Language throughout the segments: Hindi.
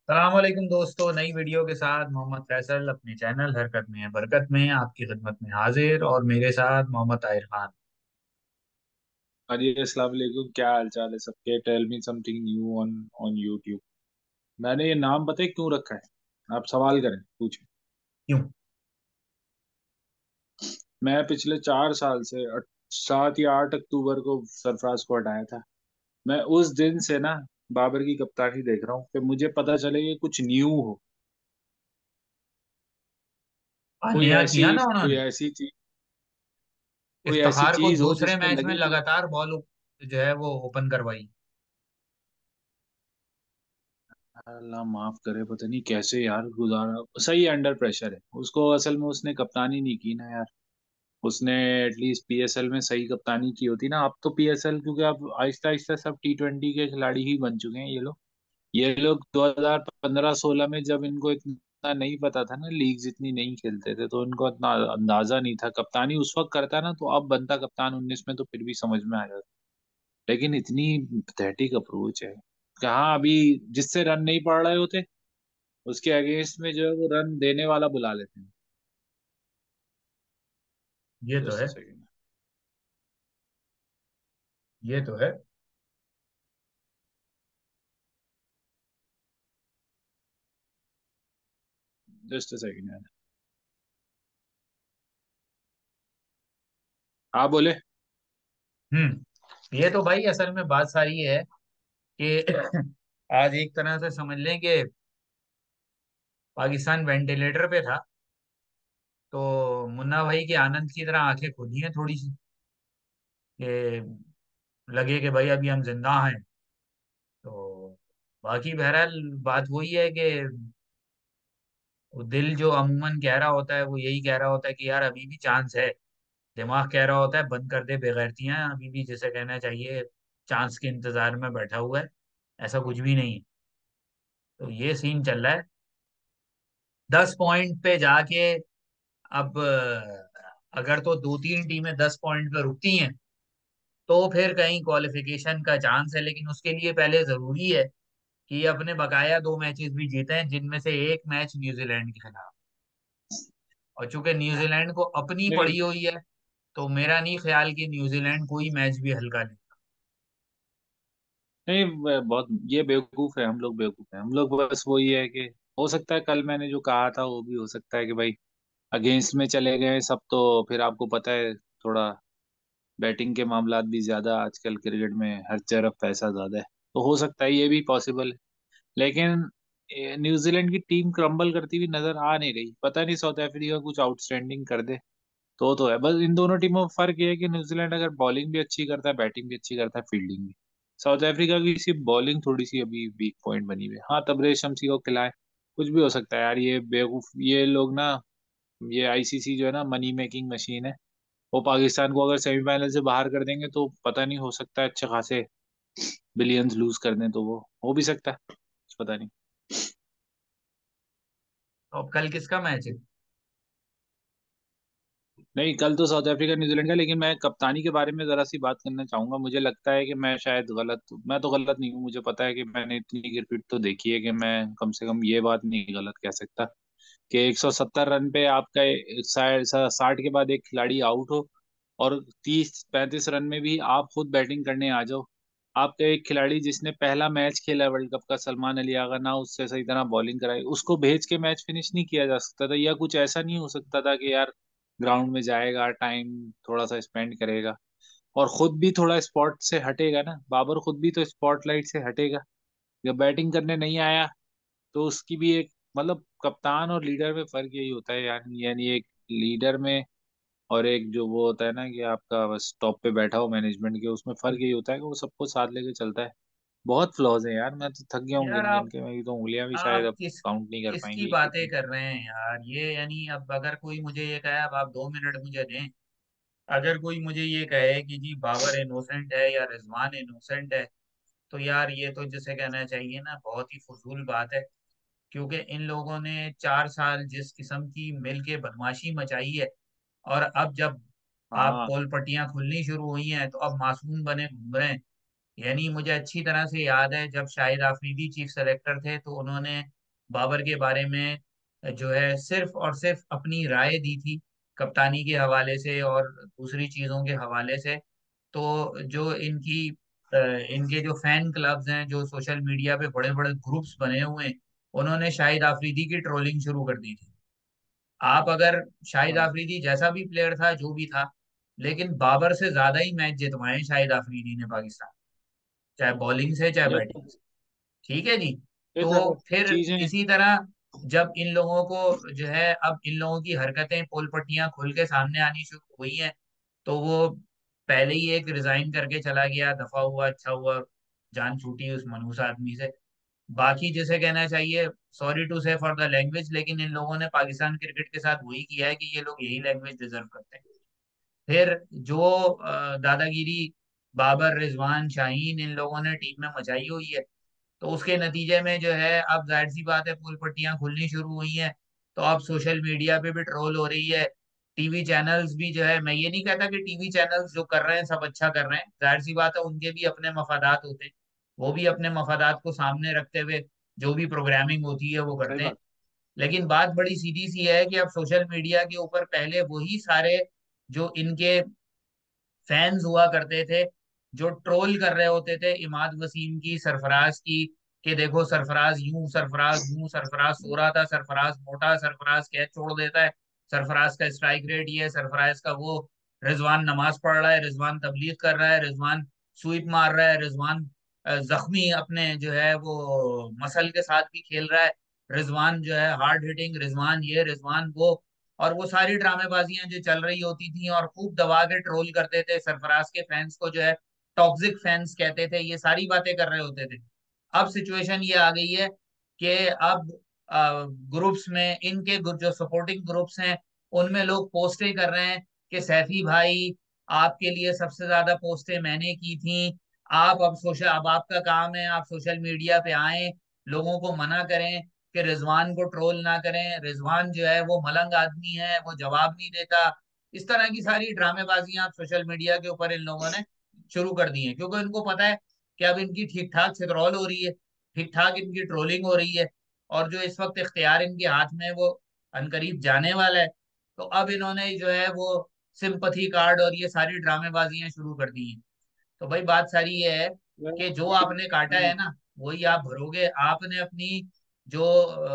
सलामकुम दोस्तों, नई वीडियो के साथ मोहम्मद फैसल अपने चैनल हरकत में है बरकत में आपकी खिदमत में हाजिर। और मेरे साथ मोहम्मद ताहिर खान। हाँ जी, अस्सलाम वालेकुम। क्या हाल चाल है सबके? Tell me something new on on YouTube. मैंने ये नाम पता है क्यों रखा है? आप सवाल करें, पूछें। क्यों? मैं पिछले 4 साल से 7 या 8 अक्टूबर को सरफराज को हटाया था। मैं उस दिन से ना बाबर की कप्तानी देख रहा हूँ कि मुझे पता चले कि कुछ न्यू हो। कोई नया ऐसी किया ना कोई उन्होंने। ऐसी चीज कोई ऐसी इफ्तिखार को चीज हो दूसरे जिसमें मैच में लगे कि लगातार बॉल जो है वो ओपन करवाई। अल्लाह माफ करे, पता नहीं कैसे यार गुजारा। सही अंडर प्रेशर है उसको। असल में उसने कप्तानी नहीं की ना यार। उसने एटलीस्ट पीएसएल में सही कप्तानी की होती ना। अब तो पीएसएल, क्योंकि अब आहिस्ता आहिस्ता सब टी20 के खिलाड़ी ही बन चुके हैं ये लोग 2015-16 में जब इनको इतना नहीं पता था ना, लीग इतनी नहीं खेलते थे, तो इनको इतना अंदाजा नहीं था। कप्तानी उस वक्त करता ना, तो अब बनता कप्तान 19 में तो फिर भी समझ में आ जाता। लेकिन इतनी पैथेटिक अप्रोच है। कहाँ अभी जिससे रन नहीं पड़ रहे होते, उसके अगेंस्ट में जो है वो रन देने वाला बुला लेते हैं। ये तो जस्ट है। A second. ये तो है। Just a second. आप बोले। ये तो भाई असल में बात सारी है कि आज एक तरह से समझ लें कि पाकिस्तान वेंटिलेटर पे था। तो मुन्ना भाई के आनंद की तरह आंखें खुली हैं थोड़ी सी कि लगे कि भाई अभी हम जिंदा हैं। तो बाकी बहरहाल बात वही है कि वो दिल जो अमूमन कह रहा होता है वो यही कह रहा होता है कि यार अभी भी चांस है। दिमाग कह रहा होता है बंद कर दे बेगैरतियां, अभी भी जिसे कहना चाहिए चांस के इंतजार में बैठा हुआ है। ऐसा कुछ भी नहीं है। तो ये सीन चल रहा है। 10 पॉइंट पे जाके अब अगर तो दो तीन टीमें 10 पॉइंट पे रुकती हैं तो फिर कहीं क्वालिफिकेशन का चांस है, लेकिन उसके लिए पहले जरूरी है कि अपने बकाया दो मैचेस भी जीते हैं, जिनमें से एक मैच न्यूजीलैंड के खिलाफ। और चूंकि न्यूजीलैंड को अपनी नहीं पड़ी हुई है तो मेरा नहीं ख्याल कि न्यूजीलैंड कोई मैच भी हल्का ले। नहीं, बहुत ये बेवकूफ है। हम लोग बेवकूफ हैं। हम लोग बस वही है कि हो सकता है कल मैंने जो कहा था वो भी हो सकता है कि भाई अगेंस्ट में चले गए सब, तो फिर आपको पता है थोड़ा बैटिंग के मामलात भी ज्यादा आजकल क्रिकेट में, हर तरफ पैसा ज्यादा है। तो हो सकता है ये भी पॉसिबल है। लेकिन न्यूजीलैंड की टीम क्रम्बल करती हुई नजर आ नहीं रही। पता नहीं साउथ अफ्रीका कुछ आउटस्टैंडिंग कर दे तो है। बस इन दोनों टीमों में फर्क ये है कि न्यूजीलैंड अगर बॉलिंग भी अच्छी करता है, बैटिंग भी अच्छी करता है, फील्डिंग भी। साउथ अफ्रीका की सिर्फ बॉलिंग थोड़ी सी अभी वीक पॉइंट बनी हुई है। हाँ, तबरेज शमसी को खिलाए, कुछ भी हो सकता है यार। ये बेवकूफ ये लोग ना, ये आईसीसी जो है ना, मनी मेकिंग मशीन है। वो पाकिस्तान को अगर सेमीफाइनल से बाहर कर देंगे तो पता नहीं, हो सकता है अच्छे खासे बिलियंस लूज कर दें, तो वो हो भी सकता है, कुछ पता नहीं। तो अब कल किसका मैच है? नहीं, कल तो साउथ अफ्रीका न्यूजीलैंड का। लेकिन मैं कप्तानी के बारे में जरा सी बात करना चाहूंगा। मुझे लगता है कि मैं तो गलत नहीं हूँ। मुझे पता है कि मैंने इतनी क्रिकेट तो देखी है कि मैं कम से कम ये बात नहीं गलत कह सकता कि 170 रन पे आपका 60 के बाद एक खिलाड़ी आउट हो, और 30-35 रन में भी आप खुद बैटिंग करने आ जाओ। आपका एक खिलाड़ी जिसने पहला मैच खेला वर्ल्ड कप का, सलमान अली आगा, ना उससे सही तरह बॉलिंग कराई, उसको भेज के मैच फिनिश नहीं किया जा सकता था? या कुछ ऐसा नहीं हो सकता था कि यार ग्राउंड में जाएगा, टाइम थोड़ा सा स्पेंड करेगा, और खुद भी थोड़ा स्पॉट से हटेगा ना? बाबर खुद भी तो स्पॉटलाइट से हटेगा। जब बैटिंग करने नहीं आया तो उसकी भी एक, मतलब कप्तान और लीडर में फर्क यही होता है यानी एक लीडर में और एक जो वो होता है ना कि आपका बस टॉप पे बैठा हो मैनेजमेंट के, उसमें फर्क यही होता है कि वो सबको साथ लेके चलता है। बहुत फ्लॉज है यार। मैं तो थक गया हूँ यार गिन गिन के। मेरी तो उंगलियां भी शायद आप अब काउंट नहीं कर किसकी पाएंगी एक एक बातें की। कर रहे हैं यार? ये यानी अब अगर कोई मुझे ये कहे, अब आप 2 मिनट मुझे दें। अगर कोई मुझे ये कहे कि जी बाबर इनोसेंट है या रिजवान इनोसेंट है, तो यार ये तो जिसे कहना चाहिए ना बहुत ही फजूल बात है। क्योंकि इन लोगों ने 4 साल जिस किस्म की मिल के बदमाशी मचाई है, और अब जब आप हाँ। पोल पट्टियां खुलनी शुरू हुई हैं तो अब मासूम बने घूम रहे हैं। यानी मुझे अच्छी तरह से याद है जब शाहिद आफरीदी चीफ सेलेक्टर थे तो उन्होंने बाबर के बारे में जो है सिर्फ और सिर्फ अपनी राय दी थी, कप्तानी के हवाले से और दूसरी चीजों के हवाले से। तो जो इनके जो फैन क्लब्स हैं, जो सोशल मीडिया पे बड़े बड़े ग्रुप्स बने हुए हैं, उन्होंने शाहिद आफरीदी की ट्रोलिंग शुरू कर दी थी। आप अगर, शाहिद हाँ, आफरीदी जैसा भी प्लेयर था जो भी था, लेकिन बाबर से ज्यादा ही मैच जितवाए शाहिद आफरीदी ने पाकिस्तान, चाहे बॉलिंग से चाहे ये बैटिंग तो से। ठीक है जी। ये तो सारी फिर चीजें। इसी तरह जब इन लोगों को जो है, अब इन लोगों की हरकतें पोल पट्टियां खुल के सामने आनी शुरू हुई हैं, तो वो पहले ही एक रिजाइन करके चला गया, दफा हुआ, अच्छा हुआ, जान छूटी उस मनहूस आदमी से। बाकी जिसे कहना चाहिए, सॉरी टू से फॉर द लैंग्वेज, लेकिन इन लोगों ने पाकिस्तान क्रिकेट के साथ वही किया है कि ये लोग यही लैंग्वेज डिजर्व करते हैं। फिर जो दादागिरी बाबर, रिजवान, शाहीन इन लोगों ने टीम में मचाई हुई है, तो उसके नतीजे में जो है अब जाहिर सी बात है पुल पट्टियां खुलनी शुरू हुई हैं। तो अब सोशल मीडिया पे भी ट्रोल हो रही है। टीवी चैनल्स भी जो है, मैं ये नहीं कहता कि टीवी चैनल्स जो कर रहे हैं सब अच्छा कर रहे हैं, जाहिर सी बात है उनके भी अपने मफादात होते हैं। वो भी अपने मफादात को सामने रखते हुए जो भी प्रोग्रामिंग होती है वो सही करते हैं। बात। लेकिन बात बड़ी सीधी सी है कि अब सोशल मीडिया के ऊपर पहले वही सारे जो इनके फैंस हुआ करते थे, जो ट्रोल कर रहे होते थे इमाद वसीम की, सरफराज की, कि देखो सरफराज यूं, सरफराज यूं, सरफराज सो रहा था, सरफराज मोटा, सरफराज कैच छोड़ देता है, सरफराज का स्ट्राइक रेट ये है, सरफराज का वो, रिजवान नमाज पढ़ रहा है, रिजवान तबलीग कर रहा है, रिजवान स्वीप मार रहा है, रिजवान जख्मी अपने जो है वो मसल के साथ भी खेल रहा है, रिजवान जो है हार्ड हिटिंग, रिजवान ये, रिजवान वो। और वो सारी ड्रामेबाजियां जो चल रही होती थी और खूब दबा के ट्रोल करते थे सरफराज के फैंस को, जो है टॉक्सिक फैंस कहते थे, ये सारी बातें कर रहे होते थे। अब सिचुएशन ये आ गई है कि अब ग्रुप्स में इनके जो सपोर्टिंग ग्रुप्स हैं, उनमें लोग पोस्टें कर रहे हैं कि सैफी भाई, आपके लिए सबसे ज्यादा पोस्टें मैंने की थी, आप अब सोशल, अब आपका काम है आप सोशल मीडिया पे आए, लोगों को मना करें कि रिजवान को ट्रोल ना करें, रिजवान जो है वो मलंग आदमी है, वो जवाब नहीं देता। इस तरह की सारी ड्रामेबाजियां आप सोशल मीडिया के ऊपर इन लोगों ने शुरू कर दी हैं, क्योंकि इनको पता है कि अब इनकी ठीक ठाक छितरौल हो रही है, ठीक ठाक इनकी ट्रोलिंग हो रही है, और जो इस वक्त इख्तियार इनके हाथ में है वो अनकरीब जाने वाला है। तो अब इन्होंने जो है वो सिंपथी कार्ड और ये सारी ड्रामेबाजियां शुरू कर दी हैं। तो भाई बात सारी ये है कि जो आपने काटा है ना, वही आप भरोगे। आपने अपनी जो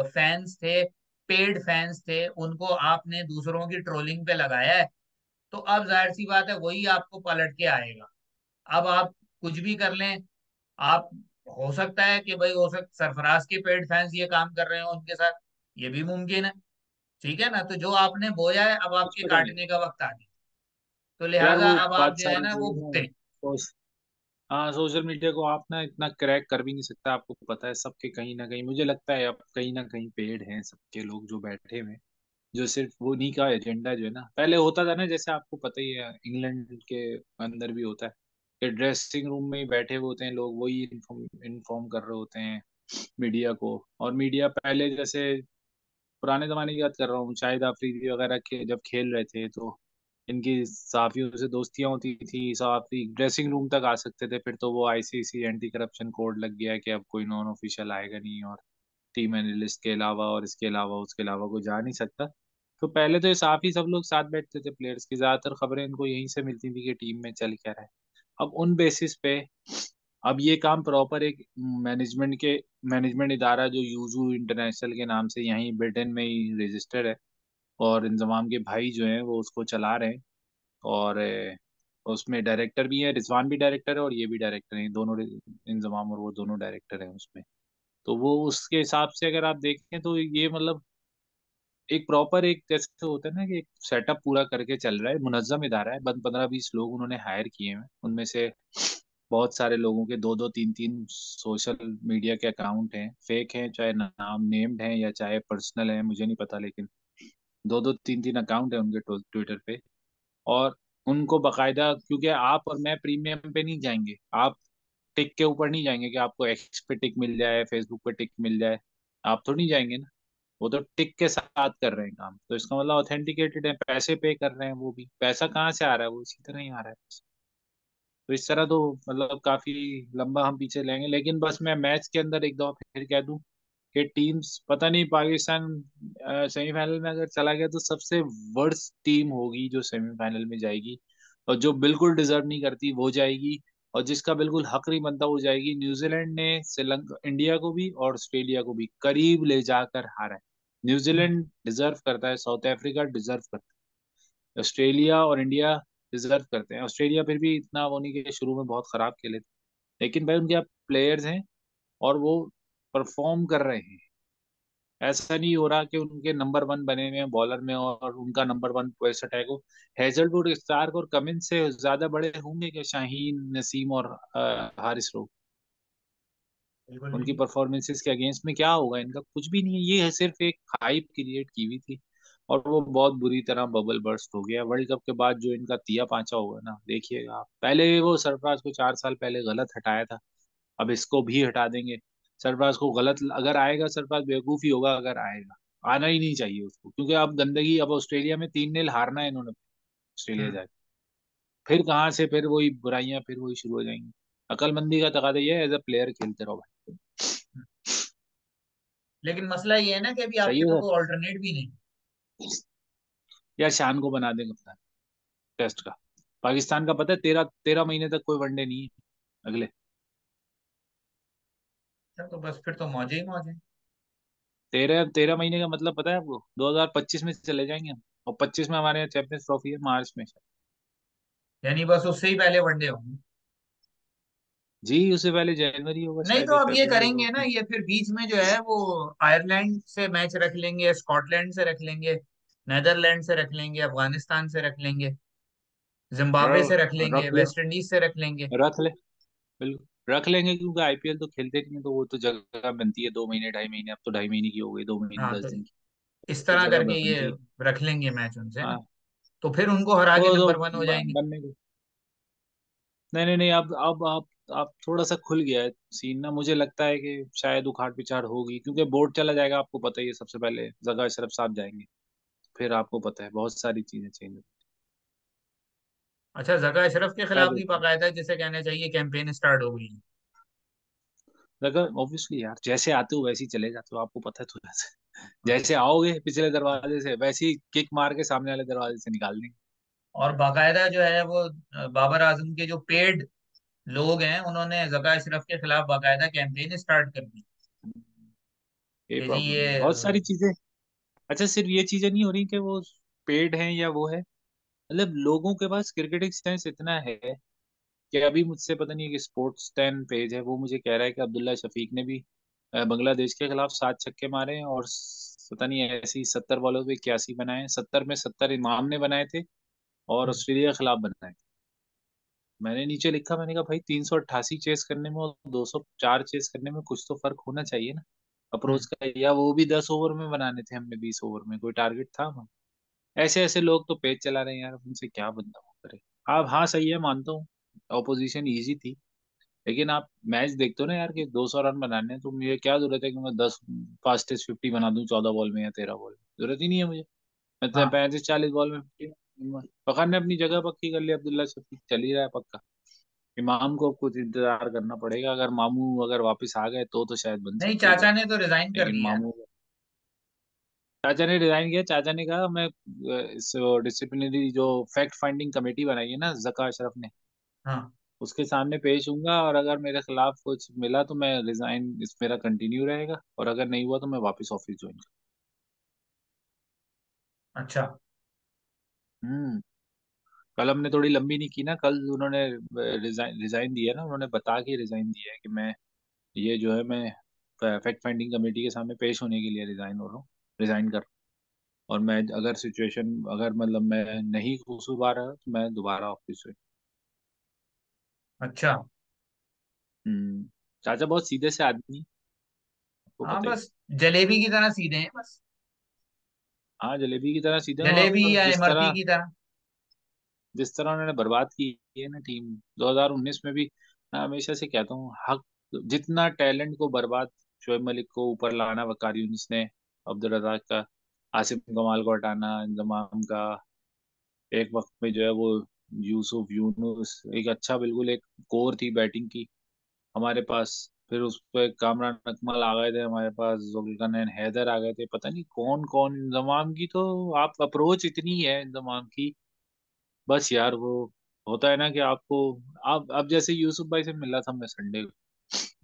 फैंस थे, पेड फैंस थे, उनको आपने दूसरों की ट्रोलिंग पे लगाया है, तो अब जाहिर सी बात है वही आपको पलट के आएगा। अब आप कुछ भी कर लें, आप, हो सकता है कि भाई, हो सकता सरफराज के पेड फैंस ये काम कर रहे हो उनके साथ, ये भी मुमकिन है। ठीक है ना, तो जो आपने बोया है अब कुछ आपके पता नहीं काटने का वक्त आ गया, तो यार, लिहाजा वो अब आप बात जो है सारी ना वो चीजें भुगतें। हाँ, सोशल मीडिया को आप ना इतना क्रैक कर भी नहीं सकता। आपको पता है सबके कहीं ना कहीं, मुझे लगता है अब कहीं ना कहीं पेड़ हैं सबके लोग जो बैठे हुए हैं, जो सिर्फ वो नहीं का एजेंडा जो है ना, पहले होता था ना, जैसे आपको पता ही है इंग्लैंड के अंदर भी होता है कि ड्रेसिंग रूम में ही बैठे हुए होते हैं लोग, वही इन्फॉर्म कर रहे होते हैं मीडिया को। और मीडिया पहले जैसे पुराने जमाने की बात कर रहा हूँ, शाहिद आफरीदी वगैरह के जब खेल रहे थे तो इनकी सहाफियों से दोस्तियां होती थी, सहाफी ड्रेसिंग रूम तक आ सकते थे। फिर तो वो आईसीसी एंटी करप्शन कोड लग गया है कि अब कोई नॉन ऑफिशियल आएगा नहीं, और टीम एनालिस्ट के अलावा और इसके अलावा उसके अलावा कोई जा नहीं सकता। तो पहले तो ये साफ ही सब लोग साथ बैठते थे, प्लेयर्स की ज्यादातर खबरें इनको यहीं से मिलती थी कि टीम में चल क्या रहा है। अब उन बेसिस पे अब ये काम प्रॉपर एक मैनेजमेंट इदारा जो यूजू इंटरनेशनल के नाम से यहीं ब्रिटेन में ही रजिस्टर है, और इंजमाम के भाई जो हैं वो उसको चला रहे हैं। और उसमें डायरेक्टर भी है, रिजवान भी डायरेक्टर है और ये भी डायरेक्टर है, दोनों इंजमाम और वो दोनों डायरेक्टर हैं उसमें। तो वो उसके हिसाब से अगर आप देखें तो ये मतलब एक प्रॉपर एक जैसे होता है ना कि एक सेटअप पूरा करके चल रहा है, मुनज्जम इदारा है। 15-20 लोग उन्होंने हायर किए हैं, उनमें से बहुत सारे लोगों के दो दो तीन तीन सोशल मीडिया के अकाउंट हैं, फेक हैं चाहे नाम नेम्ड हैं या चाहे पर्सनल हैं, मुझे नहीं पता, लेकिन दो दो तीन तीन अकाउंट है उनके ट्विटर पे। और उनको बकायदा, क्योंकि आप और मैं प्रीमियम पे नहीं जाएंगे, आप टिक के ऊपर नहीं जाएंगे कि आपको एक्स पे टिक मिल जाए, फेसबुक पे टिक मिल जाए, आप तो नहीं जाएंगे ना। वो तो टिक के साथ कर रहे हैं काम, तो इसका मतलब ऑथेंटिकेटेड है, पैसे पे कर रहे हैं। वो भी पैसा कहाँ से आ रहा है, वो इसी तरह ही आ रहा है। तो इस तरह तो मतलब काफी लंबा हम पीछे लेंगे, लेकिन बस मैं मैच के अंदर एक दो फिर कह दूं कि टीम्स, पता नहीं पाकिस्तान सेमीफाइनल में अगर चला गया तो सबसे वर्स्ट टीम होगी जो सेमीफाइनल में जाएगी, और जो बिल्कुल डिजर्व नहीं करती वो जाएगी, और जिसका बिल्कुल हक नहीं बनता वो जाएगी। न्यूजीलैंड ने श्रीलंका, इंडिया को भी और ऑस्ट्रेलिया को भी करीब ले जाकर हारा है। हम्म, न्यूजीलैंड डिजर्व करता है, साउथ अफ्रीका डिजर्व करता है, ऑस्ट्रेलिया और इंडिया डिजर्व करते हैं। ऑस्ट्रेलिया फिर भी इतना वो नहीं कि शुरू में बहुत खराब खेले थे, लेकिन भाई उनके प्लेयर्स हैं और वो परफॉर्म कर रहे हैं। ऐसा नहीं हो रहा कि उनके नंबर वन बने हुए हैं बॉलर में और उनका नंबर वन पेस अटैक हो। हेजलवुड, स्टार्क और कमिंस से ज्यादा बड़े होंगे क्या शाहीन, नसीम और हारिस राव? बिल्कुल उनकी नहीं। परफॉर्मेंसेस के अगेंस्ट में क्या होगा? इनका कुछ भी नहीं है, ये है सिर्फ एक हाइप क्रिएट की हुई थी, और वो बहुत बुरी तरह बबल बर्स्ट हो गया वर्ल्ड कप के बाद। जो इनका तिया पांचा होगा ना, देखिएगा आप। पहले वो सरफराज को 4 साल पहले गलत हटाया था, अब इसको भी हटा देंगे। सरफराज को गलत अगर आएगा, सरफराज बेवकूफ ही होगा अगर आएगा। आना ही नहीं चाहिए उसको, क्योंकि अब गंदगी, अब ऑस्ट्रेलिया में 3-0 हारना है इन्होंने, ऑस्ट्रेलिया हम्म। जाके। फिर कहाँ से फिर वही बुराइयां, फिर वही शुरू हो जाएंगी। अकलमंदी का तकाजा ये है, एज अ प्लेयर खेलते रहो भाई। लेकिन मसला ये है ना कि अभी सही आपके है पास सर। कोई ऑल्टरनेट भी नहीं। या शान को बना देंगे कप्तान टेस्ट का। पाकिस्तान का पता है, 13 13 महीने तक कोई वनडे नहीं है अगले। अच्छा, तो बस फिर तो मौजे ही मौजे। 13 13 महीने का मतलब पता है आपको? 2025 में चले जाएंगे हम, और 25 में हमारे यहाँ चैंपियंस ट्रॉफी है, मार्च में। यानी बस उससे ही पहले वनडे होंगे। जी, उससे पहले जनवरी होगा नहीं शायद, तो या अब ये फरवरी होगा करेंगे ना, उसमें। ये फिर बीच में जो है वो आयरलैंड से मैच रख लेंगे, स्कॉटलैंड से रख लेंगे, नेदरलैंड से रख लेंगे, अफगानिस्तान से रख लेंगे, जिम्बाब्वे से रख लेंगे, रख ले, वेस्ट इंडीज से रख लेंगे। रख ले, बिल्कुल रख लेंगे, क्योंकि आईपीएल तो खेलते नहीं है, तो वो तो जगह बनती है 2 महीने 2.5 महीने, अब तो 2.5 महीने की हो गई, 2 महीने हाँ, 10 तो दिन की। इस तो तरह जगह करके ये बनती है। रख लेंगे मैच उनसे ना। हाँ, तो फिर उनको हरा के वो तो नंबर वन हो जाएंगे। बनने को। नहीं नहीं नहीं, अब आप थोड़ा सा खुल गया है सीन ना, मुझे लगता है कि शायद उखाड़ पिछाड़ होगी, क्योंकि बोर्ड चला जाएगा, आपको पता ही है। सबसे पहले जगह अशरफ साहब जाएंगे, फिर आपको पता है बहुत सारी चीजें चेंज। अच्छा, जका अशरफ के क्या खिलाफ भी देखते हैं? बाकायदा जिसे कहना चाहिए कैंपेन स्टार्ट हो गई है। अगर ऑब्वियसली यार, जैसे आते हो वैसे ही चले जाते हो, आपको पता है तो। जैसे जैसे आओगे पिछले दरवाजे से, वैसे ही किक मार के सामने वाले दरवाजे से निकाल देंगे। और बाकायदा जो है वो बाबर आजम के जो पेड लोग हैं उन्होंने जका अशरफ के खिलाफ बाकायदा कैंपेन स्टार्ट कर दी ये कि जी प्रॉब्लम ये है, बहुत सारी चीजें। अच्छा, सिर्फ ये चीजें नहीं हो रही कि वो पेड हैं या वो है, मतलब लोगों के पास क्रिकेटिंग सेंस इतना है कि अभी मुझसे पता नहीं, कि स्पोर्ट्स 10 पेज है, वो मुझे कह रहा है कि अब्दुल्ला शफीक ने भी बांग्लादेश के खिलाफ 7 छक्के मारे हैं, और पता नहीं ऐसे ही 70 बॉलों पे 81 बनाए हैं। 70 में 70 इमाम ने बनाए थे, और हम्म, ऑस्ट्रेलिया के खिलाफ बनाए थे। मैंने नीचे लिखा, मैंने कहा भाई 388 चेस करने में और 204 चेस करने में कुछ तो फर्क होना चाहिए ना, हम्म। अप्रोच का। या वो भी 10 ओवर में बनाने थे हमने, 20 ओवर में कोई टारगेट था हमारा? ऐसे ऐसे लोग तो पेज चला रहे हैं यार, अब उनसे क्या बंदा वो करे। आप, हाँ सही है, मानता हूँ ऑपोजिशन इजी थी, लेकिन आप मैच देखते हो ना यार, कि 200 रन बनाने हैं, तो मुझे क्या जरूरत है कि मैं 10 फास्टेस्ट 50 बना दूं 14 बॉल में या 13 बॉल में? जरूरत ही नहीं है मुझे। मैं तो हाँ, 35 40 बॉल में 50। फखर ने अपनी जगह पक्की कर ली, अब्दुल्ला शफीक चल ही रहा है पक्का। इमाम को कुछ इंतजार करना पड़ेगा, अगर मामू अगर वापस आ गए तो शायद बन नहीं, सकती है चाचा जगह। ने तो रिजाइन कर लेकिन दिया है ना। मामू, चाचा ने रिजाइन किया। चाचा ने कहा मैं इस डिसिप्लिनरी जो फैक्ट फाइंडिंग कमेटी बनाई है ना जका अशरफ ने, हाँ। उसके सामने पेश होऊंगा, और अगर मेरे खिलाफ कुछ मिला तो मैं रिजाइन, इस मेरा कंटिन्यू रहेगा, और अगर नहीं हुआ तो मैं वापस ऑफिस ज्वाइन अच्छा। हम्म। कल हमने थोड़ी लंबी नहीं की ना, कल उन्होंने रिजाइन रिजाइन दिया ना, उन्होंने बता के रिजाइन दिया है कि मैं, ये जो है, मैं फैक्ट फाइंडिंग कमेटी के सामने पेश होने के लिए रिजाइन हो रहा हूँ, रिजाइन कर। और मैं अगर सिचुएशन, अगर मतलब मैं नहीं कसूरवार रहा तो मैं दोबारा ऑफिस से। अच्छा। हम्म। चाचा बहुत सीधे से आदमी, आपको हाँ, पता ही। बस जलेबी की तरह सीधे हैं बस। हाँ, जलेबी की तरह सीधे हैं, जलेबी और या इमरती की तरह। जिस तरह उन्होंने बर्बाद की है ना टीम 2019 में भी, मैं हमेशा से कहता हूँ, हक, जितना टैलेंट को बर्बाद, शोएब मलिक को ऊपर लाना, वकारी यूनिस ने, अब्दुल रजाक का, आसिफ कमाल को हटाना, इंजमाम का, एक वक्त में जो है वो यूसुफ यूनुस, एक अच्छा बिल्कुल एक कोर थी बैटिंग की हमारे पास। फिर उस पे कामरान अकमल आ गए थे हमारे पास, जुल्करनैन हैदर आ गए थे, पता नहीं कौन कौन। इंजमाम की तो आप अप्रोच इतनी है इंजमाम की, बस यार वो होता है ना कि आपको, आप अब जैसे यूसुफ भाई से मिला था मैं संडे को।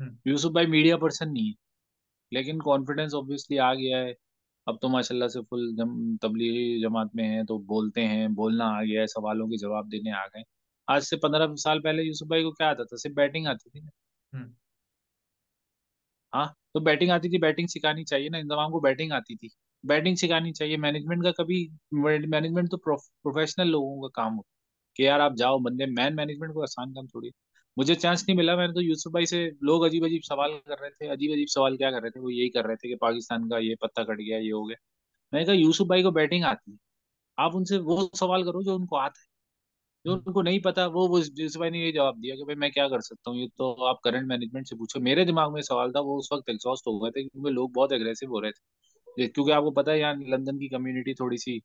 हम्म। यूसुफ भाई मीडिया पर्सन नहीं है, लेकिन कॉन्फिडेंस ऑब्वियसली आ गया है। अब तो माशाल्लाह से फुल तबलीगी जमात में है, तो बोलते हैं, बोलना आ गया है, सवालों के जवाब देने आ गए। आज से 15 साल पहले यूसुफ भाई को क्या आता था? सिर्फ बैटिंग आती थी। हम्म। हाँ, तो बैटिंग आती थी, बैटिंग सिखानी चाहिए ना, इंजमाम को बैटिंग आती थी, बैटिंग सिखानी चाहिए। मैनेजमेंट का कभी, मैनेजमेंट तो प्रोफेशनल लोगों का काम होता है कि यार आप जाओ बंदे, मैन मैनेजमेंट को आसान काम थोड़ी है। मुझे चांस नहीं मिला, मैंने तो यूसुफ भाई से, लोग अजीब अजीब सवाल कर रहे थे, अजीब अजीब सवाल क्या कर रहे थे, वो यही कर रहे थे कि पाकिस्तान का ये पत्ता कट गया, ये हो गया। मैंने कहा यूसुफ भाई को बैटिंग आती है, आप उनसे वो सवाल करो जो उनको आता है। जो हम्म। उनको नहीं पता वो यूसुफ भाई ने ये जवाब दिया कि भाई मैं क्या कर सकता हूँ, ये तो आप करंट मैनेजमेंट से पूछो। मेरे दिमाग में सवाल था, वो उस वक्त एग्जॉस्ट हो गए थे क्योंकि लोग बहुत एग्रेसिव हो रहे थे। क्योंकि आपको पता है यहाँ लंदन की कम्युनिटी थोड़ी सी,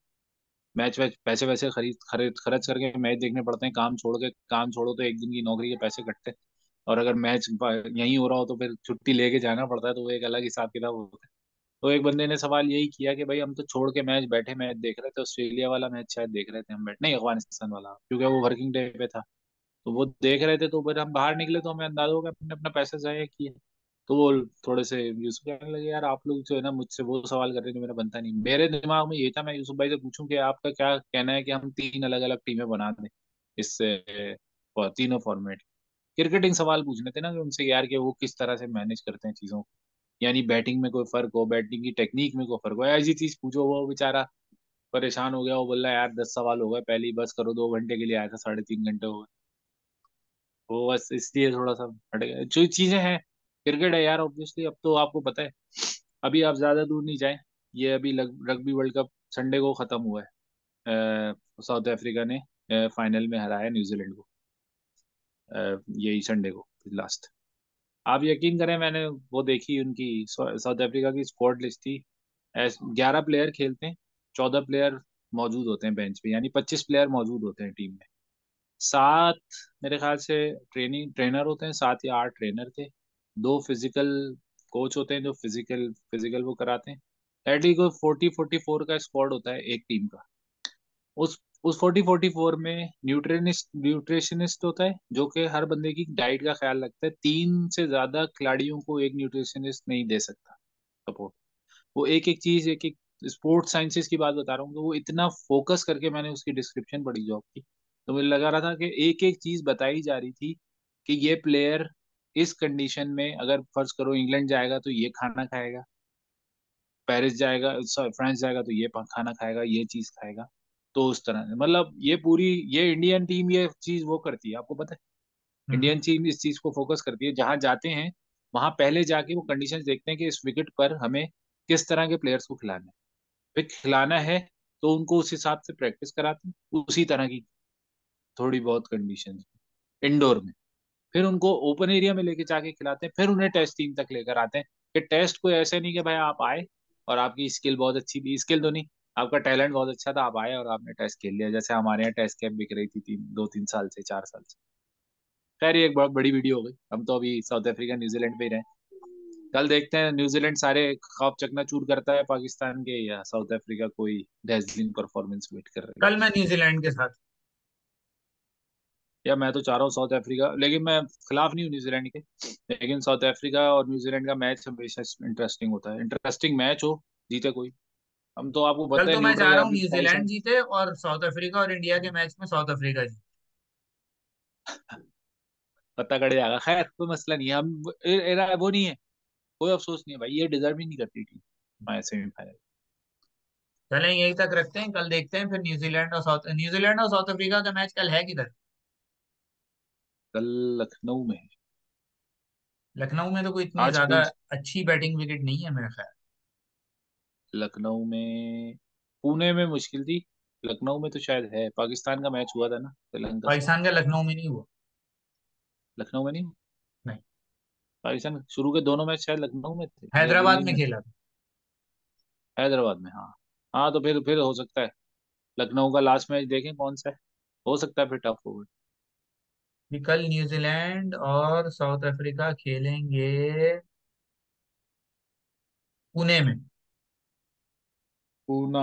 मैच वैच पैसे वैसे खरीद खरीद खर्च करके मैच देखने पड़ते हैं, काम छोड़ के, काम छोड़ो तो एक दिन की नौकरी के पैसे कटते हैं। और अगर मैच यहीं हो रहा हो तो फिर छुट्टी लेके जाना पड़ता है, तो वो एक अलग हिसाब किताब होता है। तो एक बंदे ने सवाल यही किया कि भाई हम तो छोड़ के मैच बैठे, मैच देख रहे थे, ऑस्ट्रेलिया वाला मैच शायद देख रहे थे हम, बैठ नहीं, अफगानिस्तान वाला, क्योंकि वो वर्किंग डे पे था। तो वो देख रहे थे, तो फिर हम बाहर निकले तो हमें अंदाजा हो गया हमने अपना पैसा जाया किया। तो वो थोड़े से यूसुफ कहने लगे यार आप लोग जो है ना मुझसे वो सवाल कर रहे हैं जो मेरा बनता नहीं। मेरे दिमाग में ये था, मैं यूसुफ भाई से पूछूं कि आपका क्या कहना है कि हम तीन अलग अलग टीमें बना दें इससे, तीनों फॉर्मेट। क्रिकेटिंग सवाल पूछने थे ना कि उनसे यार कि वो किस तरह से मैनेज करते हैं चीजों को, यानी बैटिंग में कोई फर्क हो, बैटिंग की टेक्निक में कोई फर्क हो, ऐसी चीज पूछो। वो बेचारा परेशान हो गया, वो बोल रहा है यार 10 सवाल हो गए, पहली बस करो, 2 घंटे के लिए आया था, 3.5 घंटे हो गए। वो बस इसलिए थोड़ा सा हट गया, जो चीजें हैं। क्रिकेट है यार ऑब्वियसली, अब तो आपको पता है। अभी आप ज्यादा दूर नहीं जाए, ये अभी रग्बी वर्ल्ड कप संडे को खत्म हुआ है। साउथ अफ्रीका ने फाइनल में हराया न्यूजीलैंड को, यही संडे को लास्ट। आप यकीन करें, मैंने वो देखी उनकी, साउथ अफ्रीका की स्क्वाड लिस्ट थी। 11 प्लेयर खेलते हैं, 14 प्लेयर मौजूद होते हैं बेंच पे, यानी 25 प्लेयर मौजूद होते हैं टीम में। सात, मेरे ख्याल से ट्रेनिंग ट्रेनर होते हैं, 7 या 8 ट्रेनर थे। 2 फिजिकल कोच होते हैं जो फिजिकल फिजिकल वो कराते हैं। एटली को 40-44 का स्क्वाड होता है एक टीम का। उस 40-44 में न्यूट्रिशनिस्ट होता है जो कि हर बंदे की डाइट का ख्याल रखता है। 3 से ज्यादा खिलाड़ियों को एक न्यूट्रिशनिस्ट नहीं दे सकता सपोर्ट। वो एक एक चीज, एक एक स्पोर्ट्स साइंसेस की बात बता रहा हूँ, तो वो इतना फोकस करके मैंने उसकी डिस्क्रिप्शन पढ़ी जॉब की, तो मुझे लगा रहा था कि एक एक चीज बताई जा रही थी कि ये प्लेयर इस कंडीशन में, अगर फर्ज करो इंग्लैंड जाएगा तो ये खाना खाएगा, पेरिस जाएगा, फ्रांस जाएगा तो ये खाना खाएगा, ये चीज खाएगा। तो उस तरह से मतलब ये पूरी, ये इंडियन टीम ये चीज वो करती है, आपको पता है। हम्म। इंडियन टीम इस चीज को फोकस करती है, जहां जाते हैं वहां पहले जाके वो कंडीशंस देखते हैं कि इस विकेट पर हमें किस तरह के प्लेयर्स को खिलाना है। फिर खिलाना है तो उनको उस हिसाब से प्रैक्टिस कराते हैं, उसी तरह की थोड़ी बहुत कंडीशंस इंडोर में। फिर उनको ओपन एरिया में लेके जाके खिलाते हैं, फिर उन्हें टेस्ट टीम तक लेकर आते हैं। कि टेस्ट को ऐसे नहीं कि भाई आप आए और आपकी स्किल बहुत अच्छी थी, स्किल तो नहीं, आपका टैलेंट बहुत अच्छा था, आप आए और आपने टेस्ट खेल लिया, जैसे हमारे यहाँ टेस्ट कैप बिक रही थी 2-3 साल से, 4 साल से। खैर ये एक बहुत बड़ी वीडियो हो गई, हम तो अभी साउथ अफ्रीका न्यूजीलैंड पे ही रहे। कल देखते हैं न्यूजीलैंड सारे ख्वाब चकनाचूर करता है पाकिस्तान के, या साउथ अफ्रीका कोई डेजलिंग परफॉर्मेंस वेट कर रही कल मैं न्यूजीलैंड के साथ। है। या मैं तो चाह रहा हूँ साउथ अफ्रीका, लेकिन मैं खिलाफ नहीं हूँ न्यूजीलैंड के। लेकिन साउथ अफ्रीका और न्यूजीलैंड का मैच हमेशा इंटरेस्टिंग होता है, इंटरेस्टिंग मैच हो, जीते कोई। हम तो आपको कल पता है तो मैं चाह न्यूट्रल है रहा हूँ अभी न्यूजीलैंड पाकिस्तान। जीते और साउथ अफ्रीका और इंडिया के मैच में साउथ अफ्रीका जीते। पता कट जाएगा, खैर कोई मसला नहीं है, हम वो नहीं है, कोई अफसोस नहीं है भाई, ये डिजर्व ही नहीं करती टीम हमारे सेमीफाइनल। चलें यही तक रखते हैं, कल देखते हैं फिर न्यूजीलैंड और साउथ अफ्रीका का मैच कल है किधर। कल लखनऊ में है। लखनऊ में तो कोई इतनी आज ज्यादा पूछ, अच्छी बैटिंग विकेट नहीं है मेरे ख्याल। लखनऊ में, पुणे में मुश्किल थी, लखनऊ में तो शायद है। पाकिस्तान का मैच हुआ था ना श्रीलंका से। पाकिस्तान का लखनऊ में नहीं हुआ। लखनऊ में नहीं, नहीं। पाकिस्तान शुरू के दोनों मैच शायद लखनऊ में थे या हैदराबाद दिल्ली में में थे। खेला था। हैदराबाद में, हाँ। हाँ तो फिर हो सकता है लखनऊ का लास्ट मैच देखें कौन सा है, हो सकता है फिर टफ होगा। कि कल न्यूजीलैंड और साउथ अफ्रीका खेलेंगे पुणे में। पूना।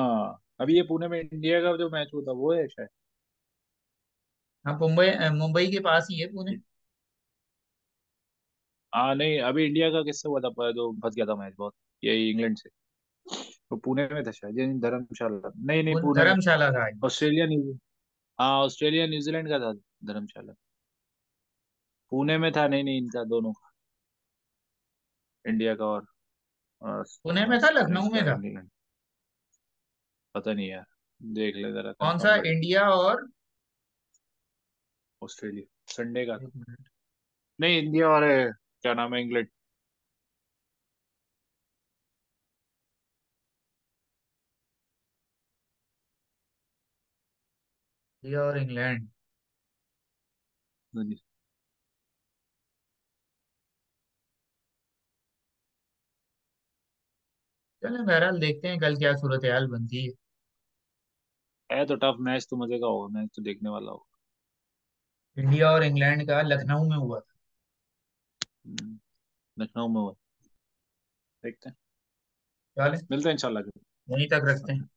अभी ये पुणे में इंडिया का जो मैच होता वो है शायद। हाँ, मुंबई मुंबई के पास ही है पुणे। हाँ नहीं, अभी इंडिया का किससे हुआ था जो फंस गया था मैच बहुत, यही इंग्लैंड से। तो पुणे में था शायद, ये धर्मशाला, नहीं नहीं पुणे में। धर्मशाला था। ऑस्ट्रेलिया न्यूजी हाँ ऑस्ट्रेलिया न्यूजीलैंड का था धर्मशाला। पुणे में था, नहीं नहीं इनका दोनों का, इंडिया का और पुणे में था, लखनऊ में इसका था। इंग्लैंड। पता नहीं यार, देख ले जरा कौन सा, कंफर्म कर ले। इंडिया और? ऑस्ट्रेलिया संडे का था। एक मिनट। नहीं इंडिया और क्या नाम है, इंग्लैंड। इंडिया और इंग्लैंड। चलो बहरहाल देखते हैं कल क्या सूरत हाल बनती है। है तो टफ मैच, तो मजे का होगा, मैच तो देखने वाला होगा। इंडिया और इंग्लैंड का लखनऊ में हुआ था। हम्म, लखनऊ में हुआ। देखते हैं, चले, मिलते हैं इंशाल्लाह। वहीं तक रखते हैं।